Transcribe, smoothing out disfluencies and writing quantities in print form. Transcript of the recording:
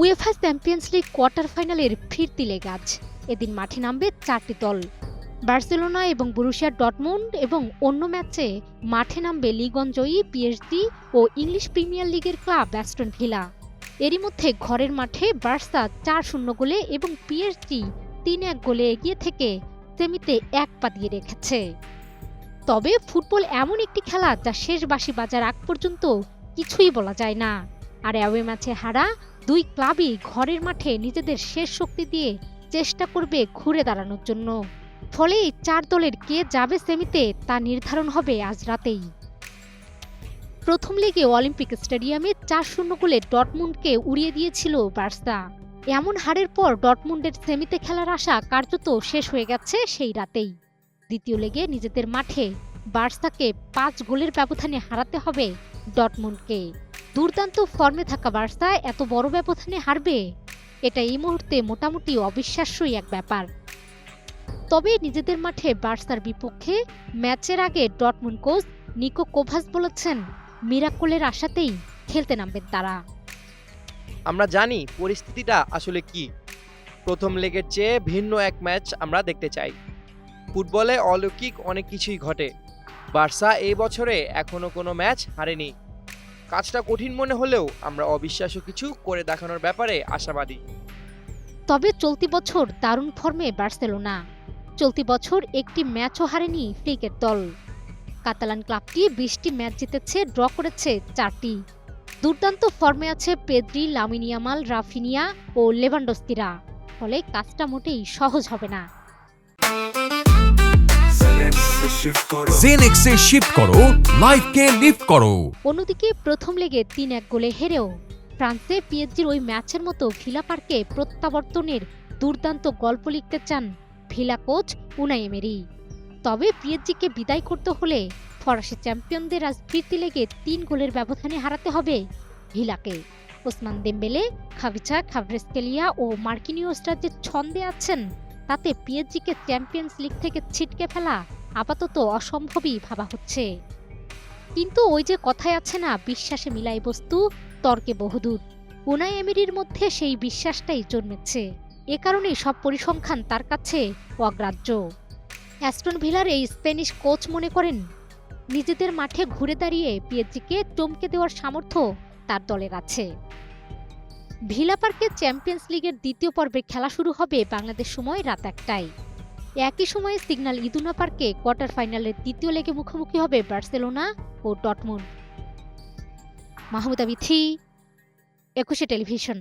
UEFA champions league quarter ফাইনালের ফিরতি leg আজ। এদিন মাঠে নামবে 4টি দল। বার্সেলোনা এবং বরুসিয়া ডর্টমুন্ড এবং অন্য ম্যাচে মাঠে নামবে লিগন জয়ী পিএসজি ও ইংলিশ প্রিমিয়ার লিগের ক্লাব অ্যাস্টন ভিলা। এরই মধ্যে ঘরের মাঠে বার্সা 4-0 গোলে এবং পিএসজি 3-1 গোলে এগিয়ে থেকে সেমিতে 1 পা দিয়ে রেখেছে। তবে ফুটবল এমন একটি খেলা যা শেষ বাঁশি বাজার আগ পর্যন্ত কিছুই বলা যায় না। আর অ্যাওয়ে ম্যাচে হারা দুই ক্লাবই ঘরের মাঠে নিজেদের শেষ শক্তি দিয়ে চেষ্টা করবে ঘুরে দাঁড়ানোর জন্য। ফলে এই 4 দলের কে যাবে সেমিতে তা নির্ধারণ হবে আজ রাতেই। প্রথম লেগে অলিম্পিক স্টেডিয়ামে 4-0 গোলে ডর্টমুন্ডকে উড়িয়ে দিয়েছিল বার্সা। এমন হারের পর ডর্টমুন্ডের সেমিতে খেলার আশা কার্যত শেষ হয়ে গেছে সেই রাতেই। দ্বিতীয় লেগে নিজেদের মাঠে বার্সাকে 5 গোলের ব্যবধানে হারাতে হবে ডর্টমুন্ডকে। দুর্দান্ত ফর্মে থাকা বার্সা এত বড় ব্যবধানে হারবে, এটা এই মুহূর্তে মোটামুটি অবিশ্বাস্যই এক ব্যাপার। তবে নিজেদের মাঠে বার্সার বিপক্ষে ম্যাচের আগে ডর্টমুন্ড কোচ নিকো কোভাস বলেছেন, মিরাকলের আশাতেই খেলতে নামবেন তারা। আমরা জানি পরিস্থিতিটা আসলে কি। প্রথম লেগের চেয়ে ভিন্ন এক ম্যাচ আমরা দেখতে চাই। ফুটবলে অলৌকিক অনেক কিছুই ঘটে। বার্সা এই বছরে এখনো কোনো ম্যাচ হারেনি। কাজটা কঠিন মনে হলেও আমরা অবিশ্বাস্য কিছু করে দেখানোর ব্যাপারে আশাবাদী। তবে চলতি বছর দারুণ ফর্মে বার্সেলোনা। চলতি বছর একটি ম্যাচও হারেনি ফ্লিকের দল। কাতালান ক্লাবটি 20টি ম্যাচ জিতেছে, ড্র করেছে 4টি। দুর্দান্ত ফর্মে আছে পেদ্রি, লামিন ইয়ামাল, রাফিনিয়া ও লেভানডস্কিরা। ফলে কাজটা মোটেই সহজ হবে না। জেনেক্সে শিফট করো, লাইফকে লিফট করো। অন্যদিকে প্রথম লেগে 3-1 গোলে হেরেও ফ্রান্সে পিএসজির ওই ম্যাচের মতো ভিলা পার্কে প্রত্যাবর্তনের দুর্দান্ত গল্প লিখতে চান ভিলা কোচ উনাই এমেরি। তবে পিএসজিকে বিদায় করতে হলে ফরাসি চ্যাম্পিয়নদের আজ ফিরতি লেগে 3 গোলের ব্যবধানে হারাতে হবে ভিলাকে। ওসমান দেমবেলে, খাভিচা, খাভরেজকেলিয়া ও মার্কিনিওসরা যে ছন্দে আছেন, তাতে পিএসজিকে চ্যাম্পিয়ন্স লিগ থেকে ছিটকে ফেলা আপাতত অসম্ভবই ভাবা হচ্ছে। কিন্তু ওই যে কথায় আছে না, বিশ্বাসে মিলাই বস্তু, তর্কে বহুদূর। উনাই এমেরির মধ্যে সেই বিশ্বাসটাই জন্মেছে। এ কারণেই সব পরিসংখ্যান তার কাছে অগ্রাহ্য। অ্যাস্টন ভিলার এই স্প্যানিশ কোচ মনে করেন, নিজেদের মাঠে ঘুরে দাঁড়িয়ে পিএসজিকে চমকে দেওয়ার সামর্থ্য তার দলের আছে। ভিলা পার্কে চ্যাম্পিয়ন্স লিগের দ্বিতীয় পর্বের খেলা শুরু হবে বাংলাদেশ সময় রাত 1টায়। একই সময়ে সিগন্যাল ইদুনা পার্কে কোয়ার্টার ফাইনালের দ্বিতীয় লেগে মুখোমুখি হবে বার্সেলোনা ও ডর্টমুন্ড। মাহমুদা বিথি, 21 টেলিভিশন।